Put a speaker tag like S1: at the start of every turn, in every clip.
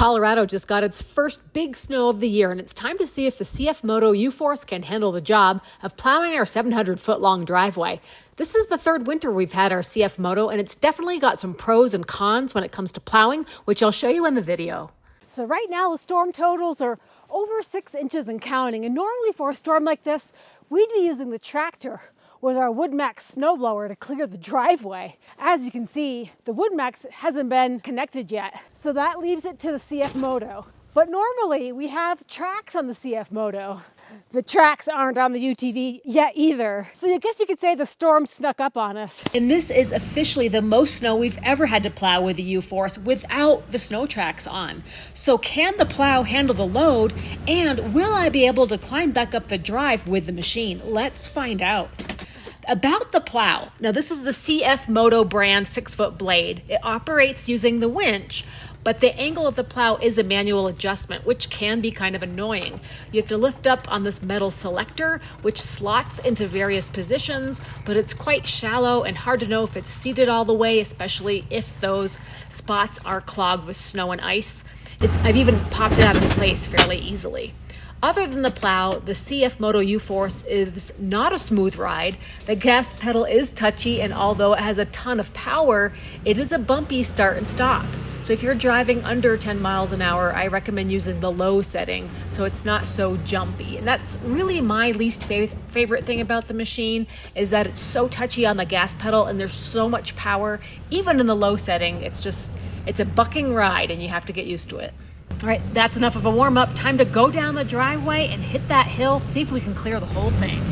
S1: Colorado just got its first big snow of the year, and it's time to see if the CF Moto U-Force can handle the job of plowing our 700-foot-long driveway. This is the third winter we've had our CF Moto, and it's definitely got some pros and cons when it comes to plowing, which I'll show you in the video.
S2: So right now the storm totals are over 6 inches and counting, and normally for a storm like this, we'd be using the tractor with our WoodMax snowblower to clear the driveway. As you can see, the WoodMax hasn't been connected yet, so that leaves it to the CF Moto. But normally we have tracks on the CF Moto. The tracks aren't on the UTV yet either. So I guess you could say the storm snuck up on us.
S1: And this is officially the most snow we've ever had to plow with the U-Force without the snow tracks on. So can the plow handle the load, and will I be able to climb back up the drive with the machine? Let's find out. About the plow. Now this is the CF Moto brand 6-foot blade. It operates using the winch, but the angle of the plow is a manual adjustment, which can be kind of annoying. You have to lift up on this metal selector, which slots into various positions, but it's quite shallow and hard to know if it's seated all the way, especially if those spots are clogged with snow and ice. I've even popped it out of place fairly easily. Other than the plow, the CF Moto U-Force is not a smooth ride. The gas pedal is touchy, and although it has a ton of power, it is a bumpy start and stop. So if you're driving under 10 miles an hour, I recommend using the low setting so it's not so jumpy. And that's really my least favorite thing about the machine, is that it's so touchy on the gas pedal and there's so much power. Even in the low setting, it's a bucking ride and you have to get used to it. All right, that's enough of a warm-up. Time to go down the driveway and hit that hill, see if we can clear the whole thing.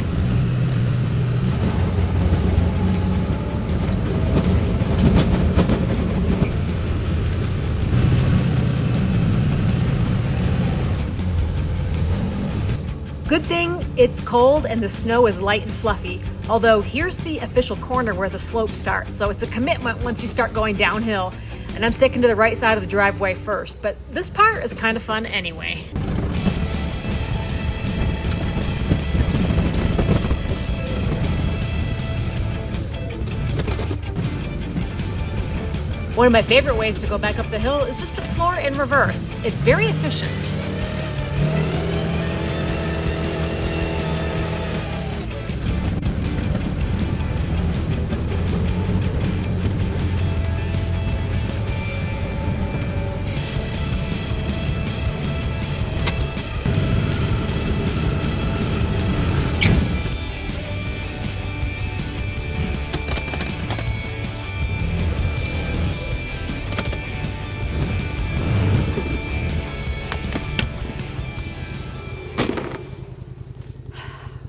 S1: Good thing it's cold and the snow is light and fluffy. Although here's the official corner where the slope starts, so it's a commitment once you start going downhill. And I'm sticking to the right side of the driveway first, but this part is kind of fun anyway. One of my favorite ways to go back up the hill is just to floor in reverse. It's very efficient.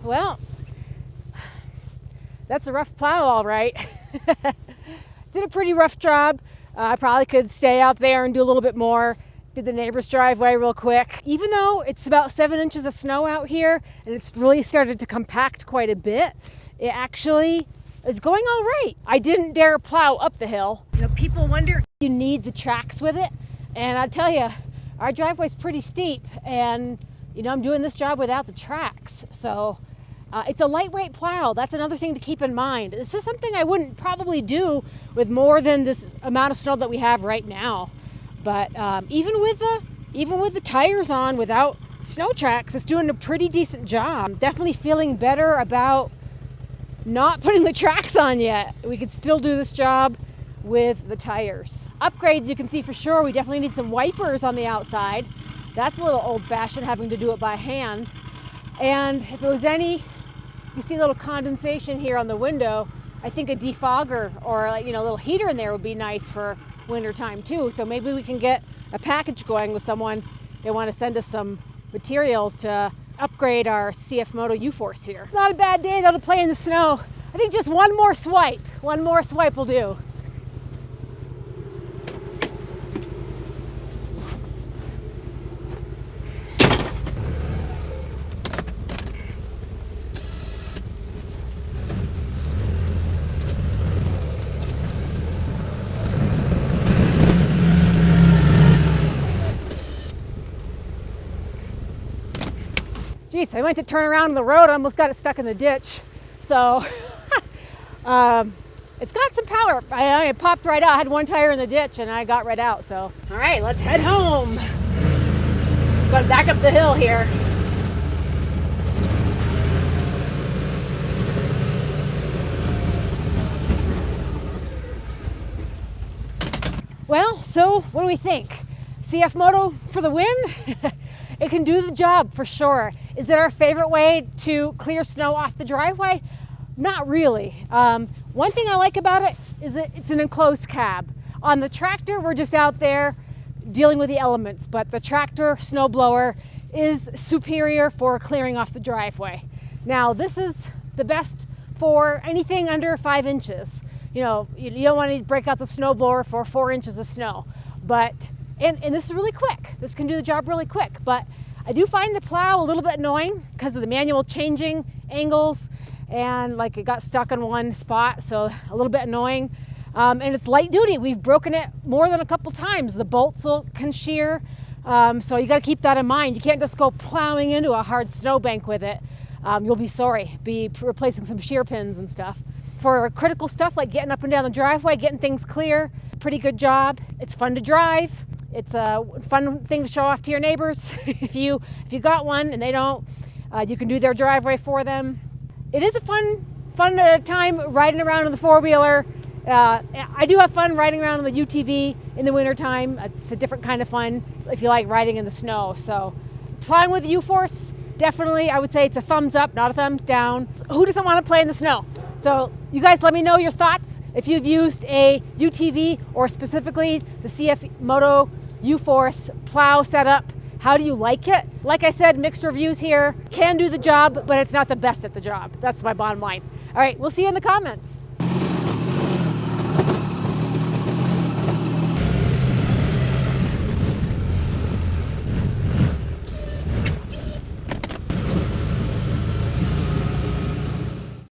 S2: Well, that's a rough plow, all right. Did a pretty rough job. I probably could stay out there and do a little bit more. Did the neighbor's driveway real quick. Even though it's about 7 inches of snow out here and it's really started to compact quite a bit, it actually is going all right. I didn't dare plow up the hill. You know, people wonder if you need the tracks with it. And I tell you, our driveway's pretty steep, and you know, I'm doing this job without the tracks. So it's a lightweight plow. That's another thing to keep in mind. This is something I wouldn't probably do with more than this amount of snow that we have right now. But even with the tires on without snow tracks, it's doing a pretty decent job. I'm definitely feeling better about not putting the tracks on yet. We could still do this job with the tires. Upgrades, you can see for sure, we definitely need some wipers on the outside. That's a little old-fashioned, having to do it by hand. And if it was you see a little condensation here on the window, I think a defogger or a little heater in there would be nice for winter time too. So maybe we can get a package going with someone. They want to send us some materials to upgrade our CF Moto U-Force here. It's not a bad day though to play in the snow. I think just one more swipe will do. Geez, I went to turn around on the road, I almost got it stuck in the ditch. So It's got some power. I popped right out. I had one tire in the ditch and I got right out. So, all right, let's head home. Got to back up the hill here. Well, so what do we think? CF Moto for the win? It can do the job for sure. Is it our favorite way to clear snow off the driveway? Not really. One thing I like about it is that it's an enclosed cab. On the tractor, we're just out there dealing with the elements, but the tractor snowblower is superior for clearing off the driveway. Now, this is the best for anything under 5 inches. You know, you don't want to break out the snowblower for 4 inches of snow, but and this is really quick. This can do the job really quick, but I do find the plow a little bit annoying because of the manual changing angles, and like it got stuck in one spot, so a little bit annoying. And it's light duty. We've broken it more than a couple times. The bolts can shear, so you got to keep that in mind. You can't just go plowing into a hard snowbank with it. You'll be sorry. Be replacing some shear pins and stuff. For critical stuff like getting up and down the driveway, getting things clear, pretty good job. It's fun to drive. It's a fun thing to show off to your neighbors. if you got one and they don't, you can do their driveway for them. It is a fun time riding around in the four-wheeler. I do have fun riding around in the UTV in the wintertime. It's a different kind of fun if you like riding in the snow. So plowing with the U-Force, definitely I would say it's a thumbs up, not a thumbs down. Who doesn't want to play in the snow? So you guys let me know your thoughts if you've used a UTV or specifically the CF Moto U-Force plow setup. How do you like it? Like I said, mixed reviews here. Can do the job, but it's not the best at the job. That's my bottom line. All right, we'll see you in the comments.